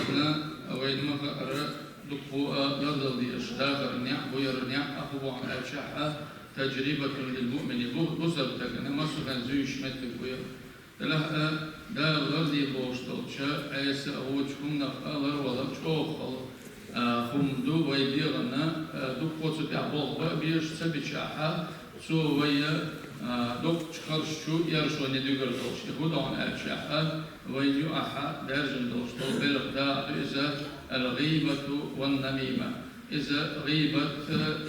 إذن وين ما دقوا يرضى يشتاق النيع ويرنيع أخوه عن أشعة تجربة للمؤمن بصر تكنا ما سكان زوج متك ويا لا دا غردي بوشتل شا عيسى أوجكم نقالر ولا شوخل خمدو ويديرنا دقوا تبعوا بيش سبيشها سو ويا دق شخرشو يرشون يدقر دوش يهودون أشعة وينيو أحا درجن دوش تو بلغدا إذا الغيبة والنميمة إذا غيبة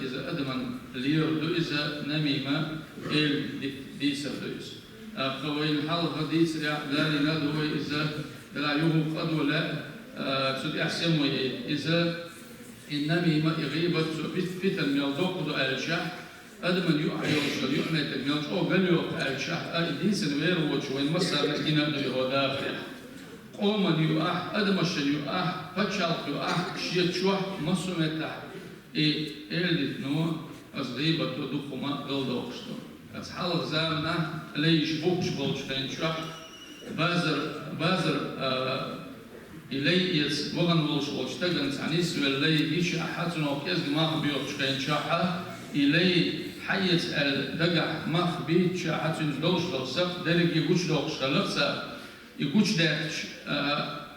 إذا أدمن ليردو إذا نميمة إل ديسر دوس قوين حلقة ديسر لا لندو إذا لا يهو قد ولا سد أحسن إذا النميمة غيبة فتن يلدوق دو ألشح أدمن يوحيوش يؤمن تجمعش أو بليوق ألشح ديسر ويروش وين مصر نكينا دو يهودافر قوما يؤح أدمش يؤح فتشالق يؤح شيتشوح مسومتح إلدت نو أصغيبة دخما غلدوكشتو أصحال زامنا ليش بوكش بولش كينشوح بازر إلي يس وغن بولش بولش تغن سعنيس واللي يش أحاتنا وكيز ماخ بيوكش كينشوحا إلي حيث الدقع ماخ بيتش أحاتنا دوش دوسق درجي بوش دوكش خلقسا يقولش ده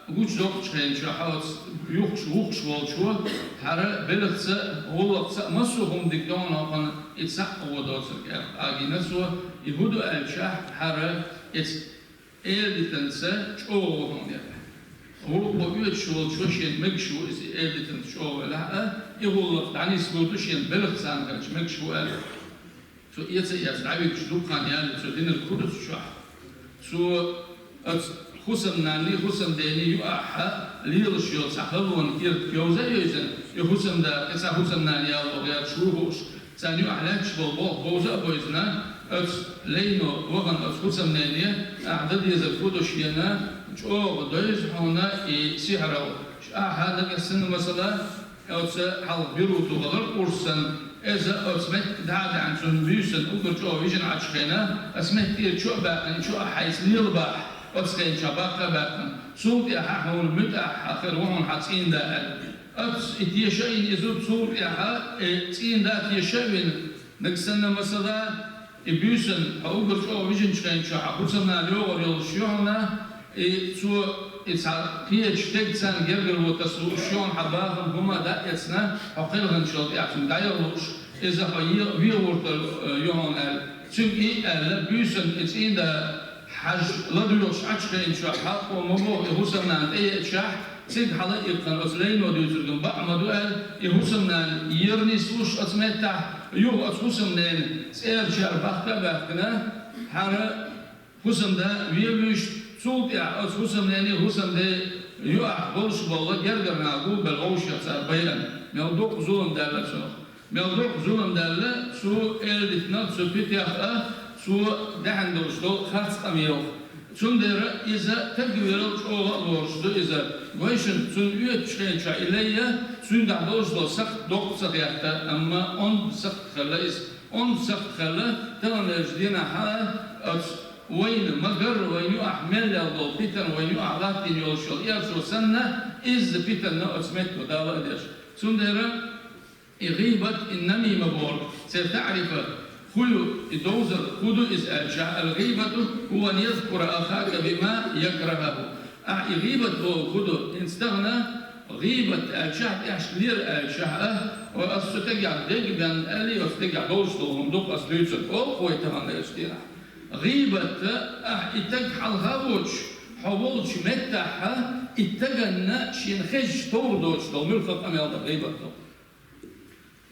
يقولش دوكش خين شو حاوت يوكش والشوا حرا بلغت غلط ما سوهم دكتون أقن يتسق ودوسر كأجينا سوا يهودو الشح حرا إلدتنسا شوهم ده هو بقول شو شين مكشو إذا إلدتن شو لا يغلط يعني سبورتو شين بلغت سانكش مكشو أل سو يتسعبك شلوك كان يعني سو دين الكودس شح سو خصم نالي خصم ديني يؤحى ليلش يصحلون كير كيوزا يزن يخصم دا كسا خصم نالي الله غير شروهوش ثاني أحلاكش بالبوح بوزا بوزنا لينو وغن خصم نالي أعداد يزفودش ينا شو دويز هنا سحرو هذا كسن مثلا حال بيروتو غير قرصن إذا أسمعت دعاء عن سن بيوسن أقول شو فيجن عشقنا أسمعت كتير شو بقى شو حيث نيلبح أسكن شباك بقى صوت أحون متأح آخر وهم حاسين ده إتيشين يزود صوت أح تين ده إتيشين نكسنا مثلا بيوسن أقول شو فيجن شقين شو حقوسنا اليوم يلشيونا شو فيه شتيت سان جرجر وتسلوشون حباهم هما ده يسنا حقيقة شو يعني دايروش إذا هي ورد يوم çünkü büyüsün içinde حج لا دوش عشرة إن شاء حق ومبوه يهوسمنا أي شح سيد حلا يبقى أصلين وديوترجم بقى ما دوال يهوسمنا يرني سوش أسمتة يوه أسوسمنا سير شر بحكة بحكنا حرا هوسم ده ويبيش صوت يا أسوسمنا هوسم ده يوه بولش بالله جرجرنا أقول بالغوش يصير بيان موضوع ظلم دالة شو موضوع ظلم دالة شو إلدتنا شو بيتيا سو دهن دوشتو خاص أميرو شون در إذا تجبروا شو دوشتو إذا ويشن شون يتشين شا إليه شون ده دوشتو سخت دوق سخياته أما أن سخت خلاص أن سخت خلا ترى نجدينا حال وين مجر وين أحمل الله بيتن وين أعلاتين يوشل يرسو سنة إذ بيتن نأسمت وداوا إدش شون در غيبة النمي مبور ستعرف خلو الدوزر خدو إسأل الغيبة هو أن يذكر أخاك بما يكرهه غيبة هو خدو إن استغنى غيبة الشعب يحشلير الشعب وأستجع دقبا ألي وأستجع دوشتهم دوق أسليوتر أو خوي تمنى يستيرا غيبة إتجحل هاوش حوالش متاحة إتجنى شينخج توردوش دو ملخط أمي هذا غيبة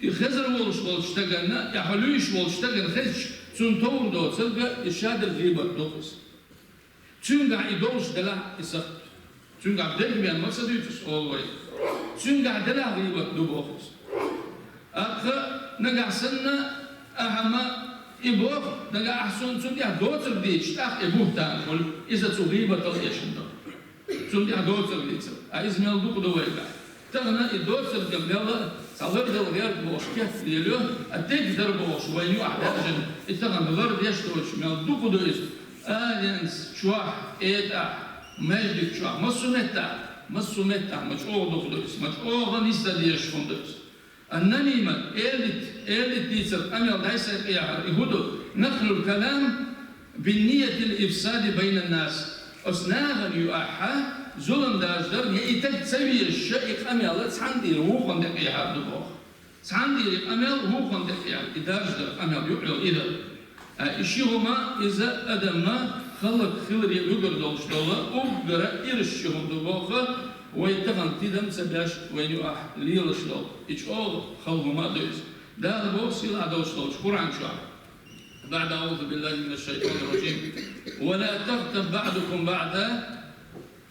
يخزر والش تجنا يحلوش والش تجنا خش تون تور دو تلقى إشاد الغيبة دوقس تون قاعد يدوش دلا يسق تون قاعد دل بيان ما صديقش أول تون قاعد دلا غيبة دوبوقس نقع سنة أهم إبوه نقع أحسن تون قاعد دوتر ديش تاخ إبوه تانقل إذا تغيبة تلقيشن دو تون قاعد دوتر ديش عايز ملدوق دويقع تغنى الدوتر جنبلا صار ده غير بوش كيف ليلو أتيك درب بوش وينو أحداجن إتغن بغرب يشتوش من دوكو دويس آلينس شواح إيتا مجدك شواح مصنتا مسومتها مشروع دخلوس مشروع نيستا ديش فندوس النميمة إيلت ديسر أمير دايسر يهودو نقل الكلام بالنية الإفساد بين الناس أصناغا يؤحى ظلم داجدر يأتك تسوي الشيء أمير لا تسعندي روح عندك يا دبوخ تسعندي أمير روح عندك يا داجدر أمير يعلو إذا إشيهما إذا أدمنا خلق خلري يقدر دوش دولا أقدر إرشهم دبوخه ويتغن تدم سباش وين يؤح ليلش دول إيش أول خلقهما دوش ده بوصي لا دوش دوش قرآن شعر بعد أعوذ بالله من الشيطان الرجيم ولا تغتب بعضكم بعدا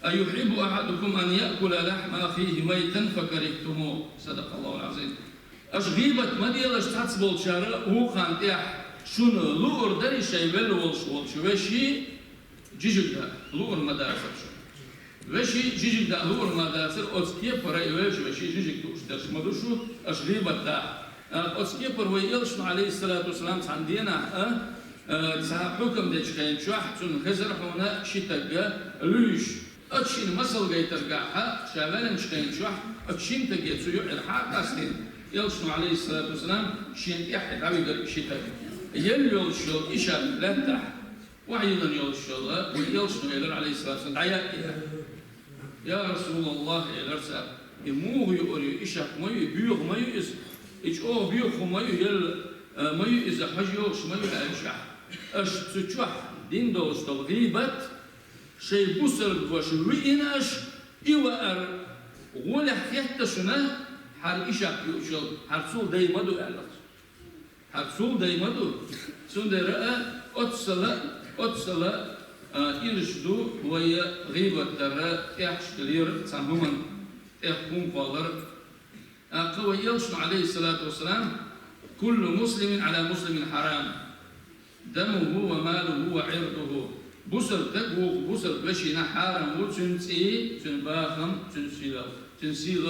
أيحب أحدكم أن يأكل لحم أخيه ميتا فكرهتموه صدق الله العظيم أشغيبة مديلش تحسبول شارع هو خان تيح شنو لور داري شيء بلو وشي جيجك دا لور مدارسر شو وشي جيجك دا لور مدارسر أسكيه براي وشي جيجك دوش درش مدوشو أشغيبة دا أسكيه براي يلشن عليه الصلاة والسلام عندنا حكم ديش خين شو أحسن خزر هنا شتاقة لوش أتشين مسل جاي ترجعها شابان شخين شو أتشين تجي تسوي الحق أصلين يلشن عليه الصلاة والسلام شين يحد عبي قرب شتاقة يلشل إشار لا تح وعيدا يلشل ويلشن يلر عليه الصلاة والسلام عيا يا رسول الله يلرسل يموه يقولي إشاك ما يبيخ ما يئس إيش أو بيخ ما يل ما يئس حجيوش ما يلأشح أش تشوح دين دوست الغيبة شيء بصر وش ويناش إيوار ولا حياة شنا حال إشاك يوشل حرصول دايما دو ألف حرصول دايما دو سندرة أتصل إرشدو ويا غيبة ترى إحشكلير سامهمن إحكم قالر قوي يلشن عليه الصلاة والسلام كل مسلم على مسلم حرام دمه وماله وعرضه بصر تقوق بصر بشينا حرام وتنسي تنباخم تنسيل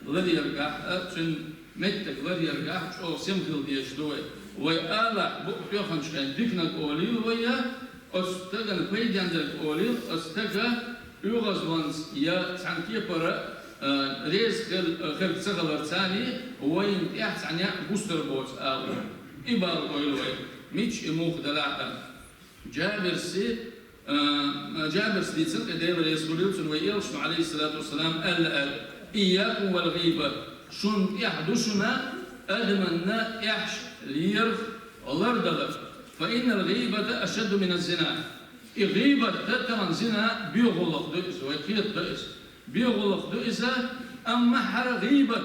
الذي يرجع تن متك الذي يرجع أو سمكل ديشدوه ويألا بقيخن شكان ديكنا قوليل ويا أستغل بيدان ذلك قوليل أستغل يغزوانس يا سانكي برا ريز خل سغل ثاني وين يحس عنيا بوستر بوس أو إبال قوليل وين ميتش إموخ دلاتا جابر سيدسن كدير يسوليلسون ويلشن عليه الصلاة والسلام قال إياكم والغيبة شن يحدثنا أدمنا يحش ليرف والله فإن الغيبة أشد من الزنا الغيبة تتمن زنا بيغلق دئس ويكيد دئس بيغلق دئس أما حر غيبة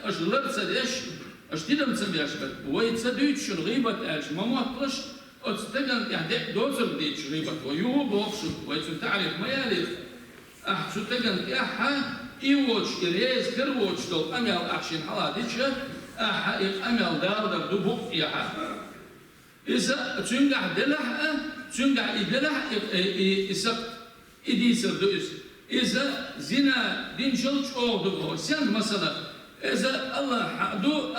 أشلر سديش أشتدم سبيش بد ويتصديش الغيبة أش ما مطلش أستجن يعني دوزر ديش غيبة ويوب وقصد ويتم تعرف ما يعرف أحسن تجن أحا إيوش إريز كروش دول أميال أحشين حلاديش أحا أميال دار دبوك يحا إذا تنجح دلح تنجح إدلح إسق إديسر دوس إذا زنا دين شلش أو دبوه سند مثلا إذا الله حدو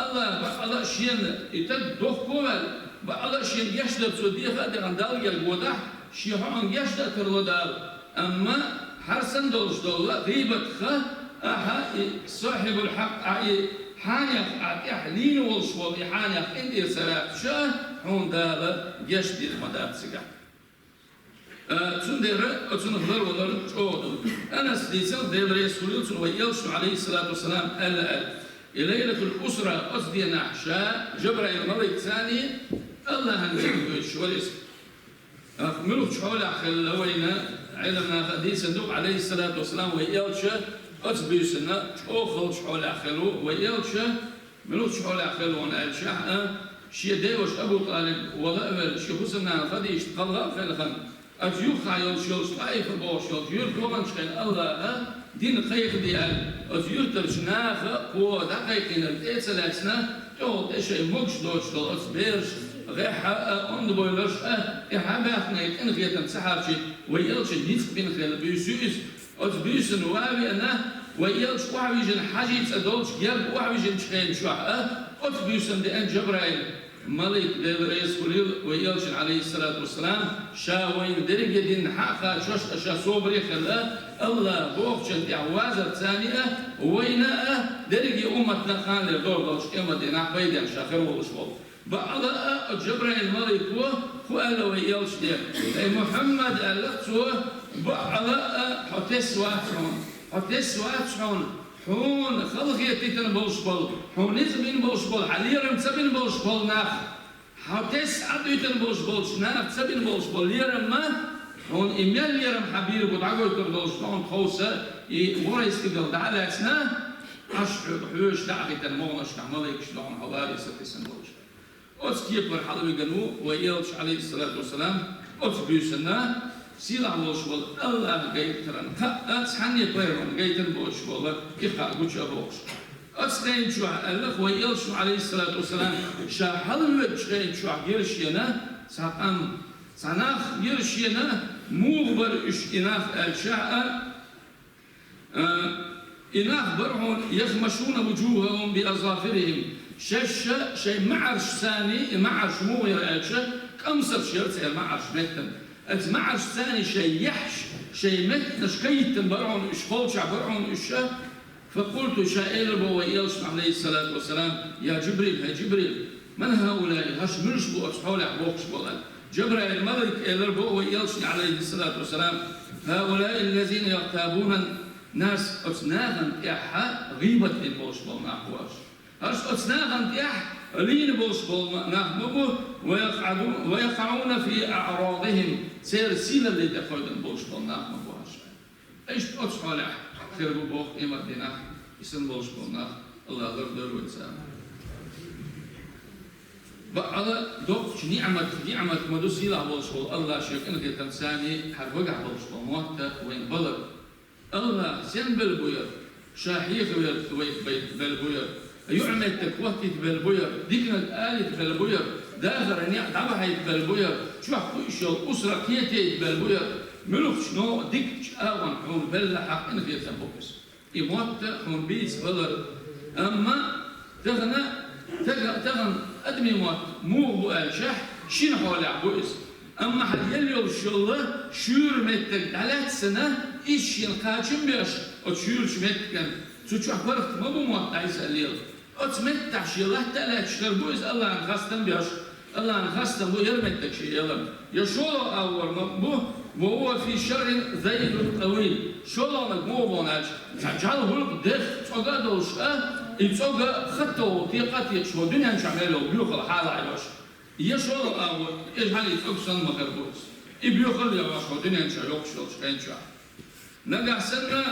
الله شين يتد دوخ كوال الله شين يشدد سوديخا دغندال يلقودح شيحان يشدد كرودال أما حرسن دولش دولا غيبت خا أها صاحب الحق حانيخ أحلين والشوال حانيخ إندي سرات شاه هون دالا يشدد مدار سجع تندر أتنهضر ودر شودو أنا سديسان دير يسوليل تن ويلش عليه الصلاة والسلام ألا ليلة الأسرة أصدي نحشا جبرائيل الملك ثاني الله هنجيب شواليس ملوك شوال أخل لوينا علمنا خدي صندوق عليه الصلاة والسلام ويلش أتبيسنا أخل شوال أخلو ويلش ملوك شوال أخلو ونألشا شي ديوش أبو طالب ولا أول شي خصنا خدي اشتغلها في الخن أجيوخ عيال شلش طائف بوشل جير كمان شكل الله دين خير ديال أجير ترشناخ قوة دقيقين التسلسنا تو شيء مقش دوش دول أسبيرش غيحة أند بويلش إحباخنا يتن خيتن سحابشي ويلش ديتك بين خيال بيسوس أتبيسن وابي أنا ويلش وعويجن حاجيت أدولش جرب وعويجن شخين شوح أتبيسن دي أن جبرائيل ملك رئيس خليل ويلشن عليه الصلاة والسلام شاوين درجة دين حقا شوش أشا صوبري خلا الله بوخشن تعوازر ثانية وينا درجة أمتنا خان لدور دوش إما دينا بيدين شاخر والشوال بعض جبريل الملك وقال ويلش دي أي محمد ألقته بعض حتس واتشون حون خلق يتيتن بوشبل حون نزمين بوشبل عليرم تسبين بوشبل ناخ حتس عديتن بوشبل شناخ تسبين بوشبل ليرم ما حون إميال ليرم حبير بدعوه تردوش حون خوصة ورئيس كدل دعالة سنا أشعر حوش دعوتن مونش نعملك شلون حوالي ستسن بوش أتكيب الحلوي جنو ويلش عليه الصلاة والسلام أتبيسنا سيلا بوشبل الله جايترن أتحني بيرون جايتن بوشبل إخا قوش أبوش أتسخين شو الله ويلش عليه الصلاة والسلام شاحل وجهين شو عجيرشينا ساقم سناخ يرشينا مغبر إش إناخ الشاء إناخ برهون يخمشون وجوههم بأظافرهم شاشة شيء معرش ثاني معرش مو يرأيشه كمسر شيرت معرش متن معرش ثاني شيء يحش شيء متن شكيت برهون إش فوشع برهون إش فقلت شائل بويلش عليه الصلاة والسلام يا جبريل يا جبريل من هؤلاء هش منش بو أصحول عبوكش بولان جبريل الملك إلربو ويلش عليه الصلاة والسلام هؤلاء الذين يغتابون ناس أتناغن إحا غيبة البوشبول ناقواش هش أتناغن إح لين بوشبول ناقبو ويقعون في أعراضهم سير سيلة اللي تقويدن بوشبول ناقبواش إيش أتحول إح خير بوخ إما دينا اسم بوشبول ناق الله غردر وإنسان بعد دوك نعمة مدوسي لا بوشبول الله شيخ إنك تنساني حرفقع بوشبول موتا وين بلد الله سين بالبوير شاحيخ بالبوير يعمل تكوتي بالبوير ديكنا الآلة بالبوير داخل نيع دبحت بالبوير شو حكوا أسرة كيتي بالبوير ملوك شنو ديك آوان حون بلا حق إنك يتنبوكس إموت حون بيس بلر أما تغنى أدمي موت مو بقال شح شين حول عبوس أما حد يلي الله شور متك 3 سنة إيش ينقاشم بيش أتشور شمتكن تشوف فرق ما بموت عيسى الليل أتمتع شيء الله تعالى تشتغل بوز الله انخستن بيش الله انخستن بو يرمتك شيء يلا يشول أول مبو وهو في شر ذيل طويل شول مو بوناش تجعله هلق دخ تقعد دوش يتوقع خطه طيقات يشوا الدنيا نشعمله بيوخل حالة عيوش يشول أول إيش حالي تقصن مخربوس يبيوخل يواش الدنيا نشعلوك شلوش كين شع نجح سنة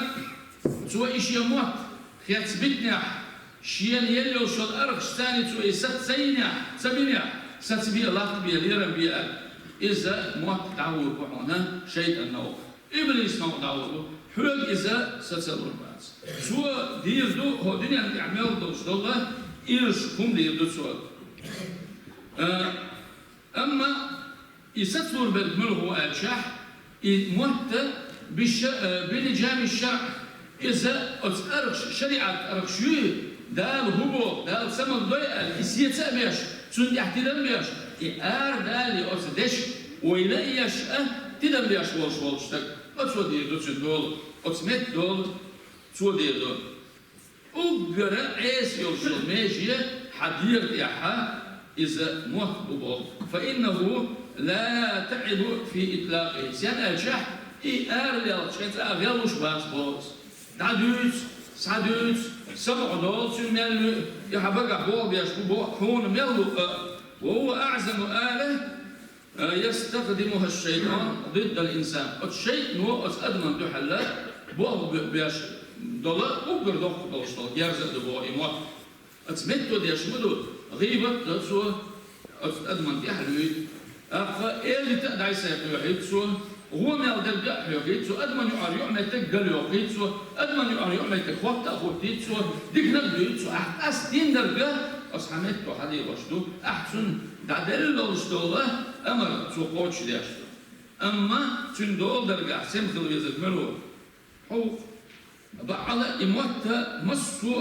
سوى إيش يموت خيات سبتنيح شيان يلي وشل أرخ ثاني سوى ست سبينيح ست سبيه الله تبيه ليرم بيه إذا موت دعوه بحونا شيء النوم إبليس نوع دعوه حلق إذا ستسلور باس سوى ديردو هو دنيا يعمل دوش الله إيرشكم ديردو سوى أما يستسلور بالملغ والشح موت بلجام الشرع إذا أرخ شريعة أرخ شوي دال هو دال سمك ضيق إسيت سأبيش تون يحتدم بيش دالي أصدش ويلاقي يشأ تدم بيش والشتك أتصو ديردو تدول أتصمت دول تسو ديردو أقرأ عيس يوشل ماشية حدير يحا إذا موت ببول فإنه لا تعب في إطلاقه سيان الشح لي الشيء أغلوش باس بوز سعدوت سبع دول سميل يحبق بول بيشبه حون ميلو وهو أعظم آلة يستخدمها الشيطان ضد الإنسان الشيطان هو أدمن دحلا بول بيش دولا أقدر دوش دول يرزق دبوا إموت أتمتوا ديشمدوا غيبة دسوا أدمن دحلوي إيه تقدر يسافر سو هو ما يقدر يحيي سو أدمن يعمل تقل يحيي سو أدمن يعمل تقوت أخوتي سو ديكنا بيت سو أستين درجة أصحمته حدي وشدو أحسن دعدل لوشدوله أمر سو قوتش ديشتو أما تندول درجة أحسن خلو يزدملو هو بعض إموت مسو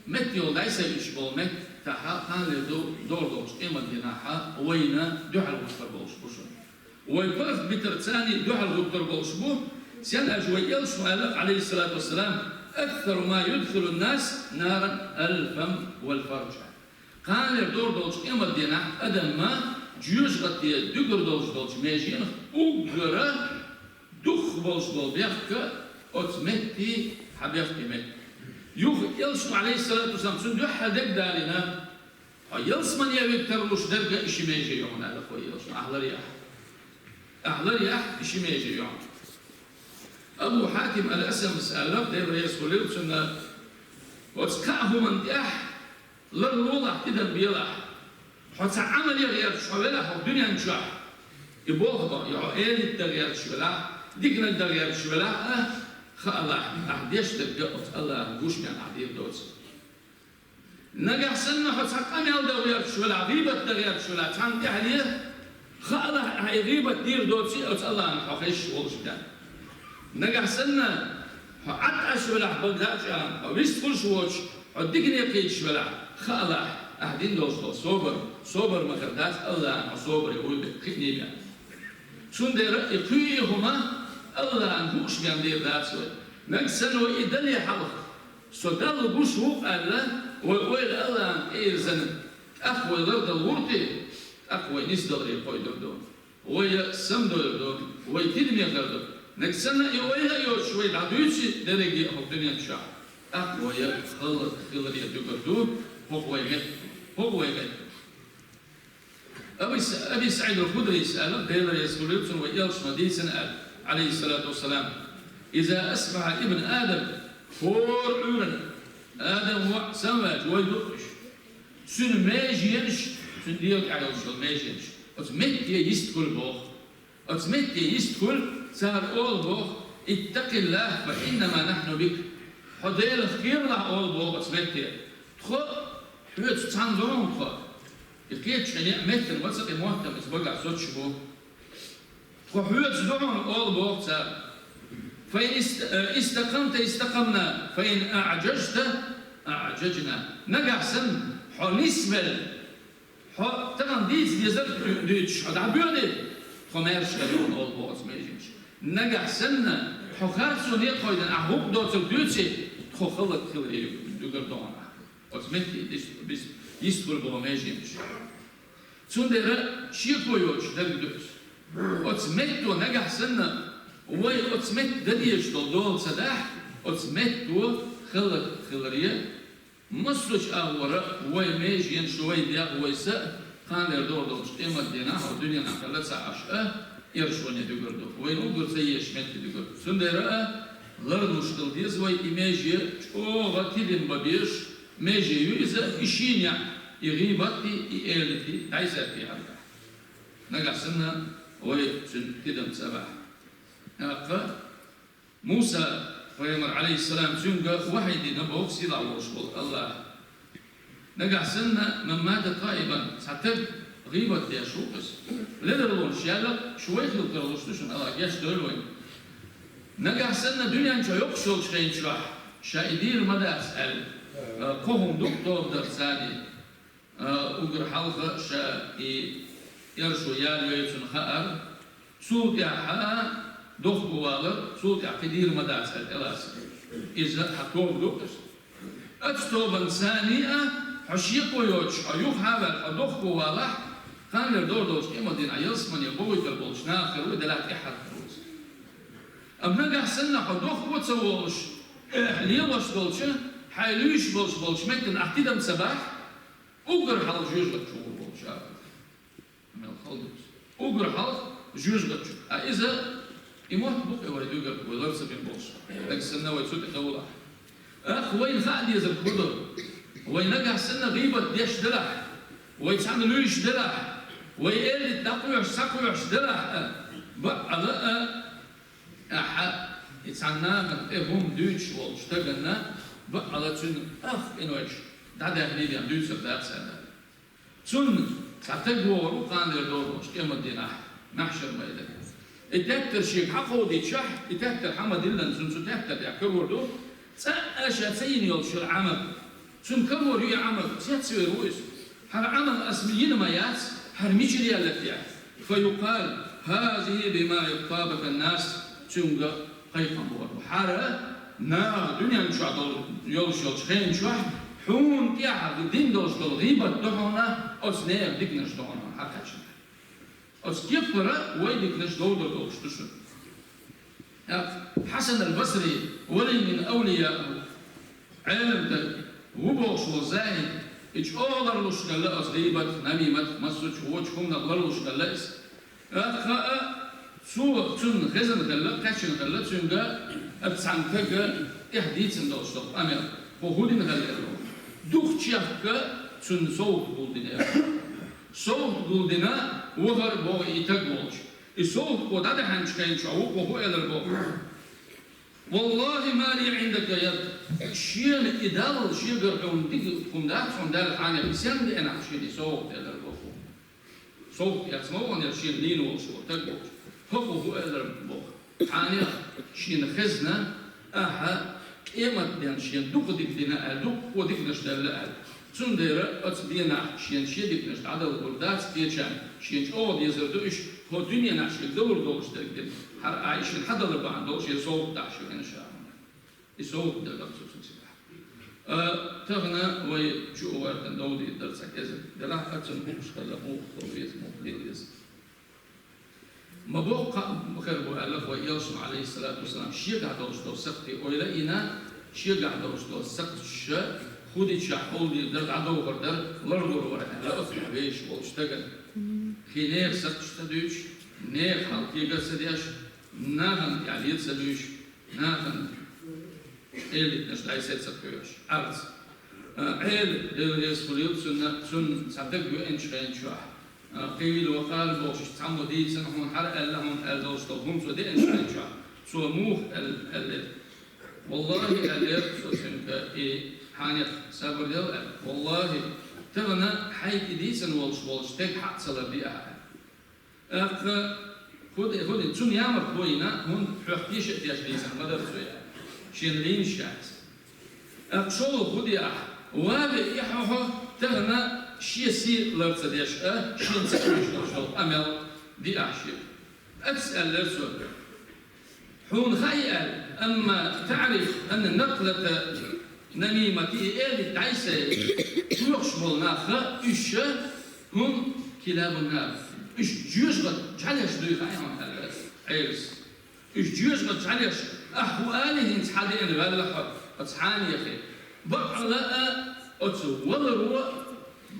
متيو ليس يشبه مت تحا قال دور دوش إما ديناحا وينا دحل غفر بولش بوشون ويبرف بترتاني دحل غفر بولش بو سيان أجويل سؤال عليه الصلاة والسلام أكثر ما يدخل الناس نارا الفم والفرج قال دور دوش إما ديناح أدم ما جيوش غطية دقر دوش ميجين أقرأ دخ بول بيحكى أتمتي حبيبتي مت يوخ يلسو عليه الصلاة والسلام سن يحا دك دارنا يلس من يبي ترلوش درجة إشي ميجي يوم على خوي يلسو أحلى رياح إشي ميجي يوم أبو حاتم الأسم سألف دير يسولي وسنا وتسكعه من ديح للوضع كده بيلاح حتى عمل يغير شوالح والدنيا نجح يبوغ يعقل التغيير شوالح ديكنا التغيير شوالح خلاص أحديش تبقى الله جوش من أحدير دوس نجح سنة حتى قام يالدغير شوالح غيبة التغيير شوالح تانتي عليه خلاص هاي غيبة دير دوسي أو الله نحوخيش وغش بدان نجح سنة حتى شوالح بغداد جان أو بيستفل شوش حديكنا يقيد شوالح خلاص أحدين دوس صبر مخردات الله صبر يقول بكني بيان شون دير يقيهما الله نقوش بيان دير داسوي نكسن ويدلي حلق سودال بوش هو الله ويقول الله إيرزن أخوي لرد الورتي أخوي نسدل يقوي دردون ويسم دردون ويتدمي دردون نكسن يويها يوشوي دعوشي درجي أخوتني شاء أخوي خلق خلري دردون هو يمت أبي سعيد الخدري سأل دير يسوليبسون وإيالش مديسن عليه الصلاة والسلام إذا أسمع ابن آدم فور عورن آدم وسماج ويدقش سن ماجينش سن ديوك على وشل ماجينش أتمت يستكل بوخ أتمت يستكل سهر أول بوخ اتق الله فإنما نحن بك حديل خير له أول بوخ أتمت تخو حيوت تعنزون تخو الكيت شنيع مثل وسط المهتم اسبقع صوت شبو وحيوت دعون أول بوخ سهر فإن استقمت استقمنا فإن أعججت أعججنا نجح سن حو نسبل حو تمام ديز يزرق ديتش حو دعبيوني حو مارش غيون أول بوخ ميجيش نجح سن حو خارسون يقويدن أحوك دوتل ديتشي حو خلق خلق دوغر دعون أتمنى بس يستقل بوخ ميجيش سندر شيكويوش درجدوس أتمنى نجح سن وي أتمت دديش دول سداح أتمت خلق خلرية مصرش أورا وي ميجين شوي دياغ ويسا خان يردور دولش إما الديناح والدنيا نحكالات ساعش يرشوني دقردو وي نقدر سيش مت دقردو سندرا لرد مشكل ديز وي إيماجي شوغا تيدن ببيش ميجي يويزا إشينيا يغيباتي إيالتي دايزاتي عرقا نقع سنة وي تيدن سباح موسى ويمر عليه السلام سنجا وحيد نبوك سيلا وشغل الله نجح سنة من مات طائبا ساتب غيبة يا شوكس لدرلون شيالك شوي خلق ترلوشتوشن الله ياش دولوين نجح سنة دنيا انشا يقشل شخين شرح شايدير مدى أسأل قوهم دكتور درساني أقر حلقة شا يرشو يالو يتسن خأر سوط يحا دوخ بوالر صوت يعقدير مداس الإلاس إذا حكوم دوكس أتستوبن ثانية حشيقو يوش حيوخ هذا حدوخ بوالر خان يردور دوش إما دين عيلس من يبوي تربولش ناخر ودلات إحد فروز أم نجح سنة حدوخ بوتسووش ليوش دولش حيلوش بولش ممكن أحتدم سباح أقر حال جوج غتشوغ بولش من الخلدوس أقر حال جوج غتشوغ إذا إموت بقى ويدوجر ويلرس بين بوش لكن سنة ويسوت خولة وين خالد يزر خضر وين نجح سنة غيبة ديش دلح ويتعمل لويش دلح ويقل تقويش سقويش دلح بقى لا أحد يتعنا من إهم دوتش واشتغلنا بقى لا تون إنوش ده هنيدي عن دوتش ده سنة تون تعتقوا وقان يدور مش كم الدين نحشر ما يدري التهتر شيء حقه دي شح التهتر حمد الله نزل تهتر يعكر وردو سأشا سين يلشر عمل شن كمور يعمل تياتسوي رويس هر عمل أسميين ما يات هر ميجري التي فيقال هذه بما يطابق الناس تنقى قيقا بور حارة نا دنيا نشوع دول يوشل شخين شوع حون تيعها دين دوش دول غيبة دهونا أسنير ديكنش دهونا حركاتشن أس كيفرة ويديكنش دول دوش تشن حسن البصري ولي من أولياء علم وبوش وزاهد إيش أولر لشكلا أس غيبة نميمة مسوش ووشكم نغلر لشكلا إس سو تون خزن غلا كاشن غلا تونغا ابسانكا احديثن دوستو امير بوهودين غلا دوخ تشافكا تون سوق بولدينا سوق بولدينا وهر بو ايتاغوش السوق وداد هانشكاين شاو بو الر بو والله ما لي عندك يد شيل ادال شيل غرقون ديك كومدا فوندال حاجه بسند انا شيل سوق الر بو سوق يسمو ان شيل لينو وشو تاغوش هو إلر بوخ حانيا شين خزنا أها إيمت دين شين دوق ديك دينا دوق وديك نشتغل ال تندير أتبينا شين ديك نشت عدد البلدات تيجان شين أو يزردوش هو دنيا نعشق دور دوش تقدم هر عايشين حدا لبعض دوش يصوب دعشوا إن شاء الله يصوب دلوقتي تغنى ويجو ورد دودي درسك إذا دلها أتن بوش خلقوه خويز مبليز مبوقع مكربو ألف ويوسف عليه الصلاة والسلام شيء قاعد دوستو سقتي ويلاقينا شيء قاعد دوستو سقت الشاء خودي شحول دي درد عدو وردر لردور ورا لا أفرح بيش واشتغل في نير سقت شتدوش نير حالكي قصديش ناهن يعني يتسدوش ناهن إلي نشتعي سيد سقيوش عرض عيل يسخليوت سن صدق بيوين شخين شواح قيل وقال بوش تعمو دي سنحون حرق لهم الدوستوهم سو دي انشاء سو موخ والله الالف سو سنك حانيق سابر ديال والله تغنى حيث دي سن والش تك حق سلر دي خود تون يامر بوينا هون حقيش اتياش دي سن مدر سويا شين لين شاكس شو خودي وابي يحوه تغنى شيء سي لرتديش شيء نسكرش شو أمل دي أحشي أسأل لرسول حون خيال أما تعرف أن نقلة نميمتي إيه تعيسة يخشبل ناخا إيش هم كلاب النار إيش جيوشغل جعليش دوي خايهم عيرس إيش جيوشغل جعليش أحوالهم تحالي إن غالحة أتحاني يا أخي بقى أتسو والروا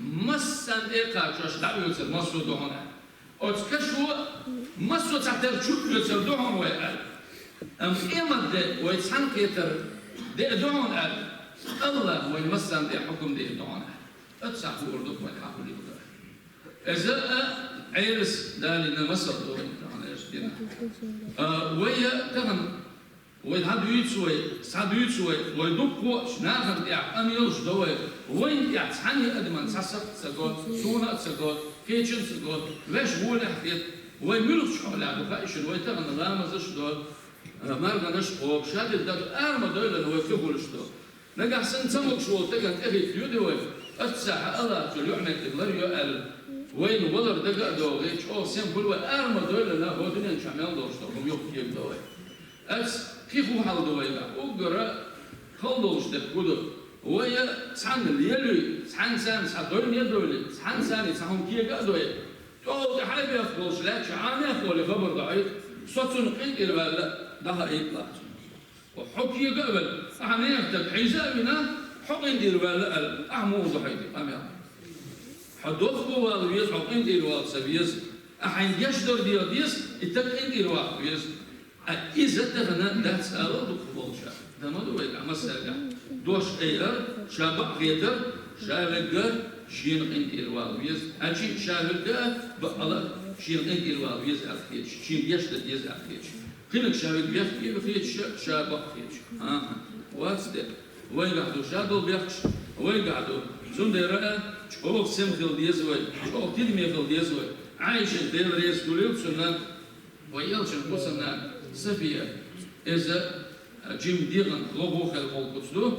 مسن إيقاع جاش دعوة يصير مسو دهونه أتكشوا مسو تعتبر شو يصير دهون ويقال أم إيمت ده ويتحن كيتر ده دهون قال الله ويمسن ده حكم ده دهونه أتسعفوا أردوك ويحاكوا لي بده إذا عيرس دالنا مصر دهون دهون إيش دينا ويا تهم ويهدو يتسوي سعدو يتسوي ويدقوا شناخن يا أميوش دوي وين يا تحني أدمن ساسق سقط سونا سقط كيتشن سقط ليش ولا حكيت ويملوش حوالي بخايش ويتغن غامزش دول مرغنش قوب شاد دول أرما دول اللي ويفلقولش دول نجح سن سمك شو تجن أخي فيودي وين أتسح الله تلوحنا تغلر يقال وين ولر دقة دوغيش أو سين كل أرما دول اللي هو دنيا شمال دوش دول يوم يجيب دوي أس في خو حال دويلا وقرا خلوش تقولوا ويا سان اليلوي سان سان سادول يدولي سان سان سهم كي قادوي تو ده حي بيخلص لا شعاني اخول خبر ضعيف صوتن قيد الى ده يطلع وحكي قبل احنا نفتح حسابنا حق ندير ولا احمو ضحيتي امين حدوخو والويز حق ندير والسبيز احين يشدر ديس اتك ندير والويز إذا تغنى ده سأله دخول شاء ده ما دوي عم سأله دوش أير شابق غيتر شابق شين عند الواويز أجي شابق بقلا شين عند الواويز أخيش شين يشتد يز أخيش خلك شابق بيخيش شابق خيش واتس ده وين قعدوا شادو بيخش وين قعدوا زون ده رأى شوف سمخل ديزوي شوف تلميخل ديزوي عايش الدين رئيس كليب سنة ويالشن قصنا سفيا إذا جيم ديغن لوبو خلقو كتلو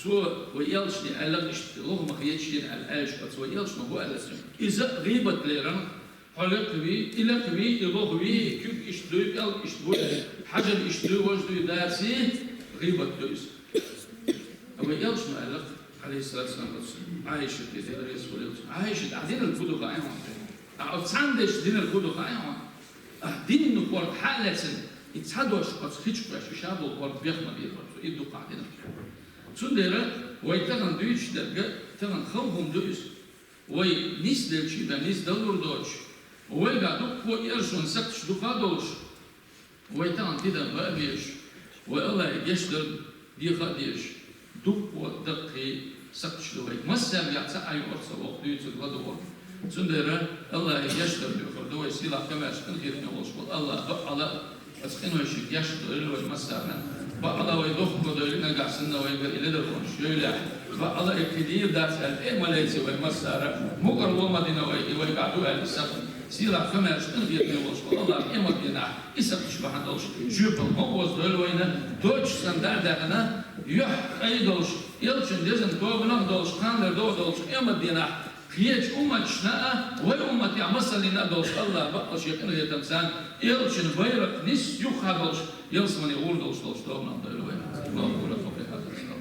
سو ويلشني ألم إشت الله ما خيشين الأش بس ويلشنا هو ألسم إذا غيبت ليرن حلق بي إلى كبي الله بي كم إشتوي يل إشتوي حاجة إشتوي وجدوا دارسي غيبت دوس ويلشنا ألف عليه الصلاة والسلام عايشة في ذي الرسول عايشة عدين الكودو قائمة أتصندش دين الكودو قائمة دين نقول حالة يتصدوش قد خيشكوش شابو قد بيخنا بيخنا يدو قاعدين سندرة ويتغن دوش درجة تغن خوهم دوش وي نيس دلشي دا نيس دلور دوش ويقع دوك ويرشون سكتش دوكا دوش ويتغن تدا بأبيش والله يشدر ديخا ديش دوك ودقي سكتش دوك مسام يعطى أي أرسل وقدوية الغدوة سندرة الله يشدر بيخر دوي سيلا كماش تنخير نوش الله بقى أسخنه يشيك يشدر إلوه مسامنا بقى ويدخل بدولنا قاسنا ويقول إلى دخول شيله بقى الكثير داس إيه ماليزي ومسارة مقر ومدينة ويقعدوا على السقف سيلا خمس تنقية نوش الله إيه مدينة إسقف شبه دوش جبل مقوس دول وينا دوش سندال دهنا يح أي دوش يلشن دزن توبنا دوش خاندر دوش إيه مدينة خيج أمتنا وأمتي عمصر لنا دوش الله بقى شيء إنه يتمسان يلشن بيرك نس يخادوش يلصمني أول دوش دوش دوم نضيلوين الله أقول لك في هذا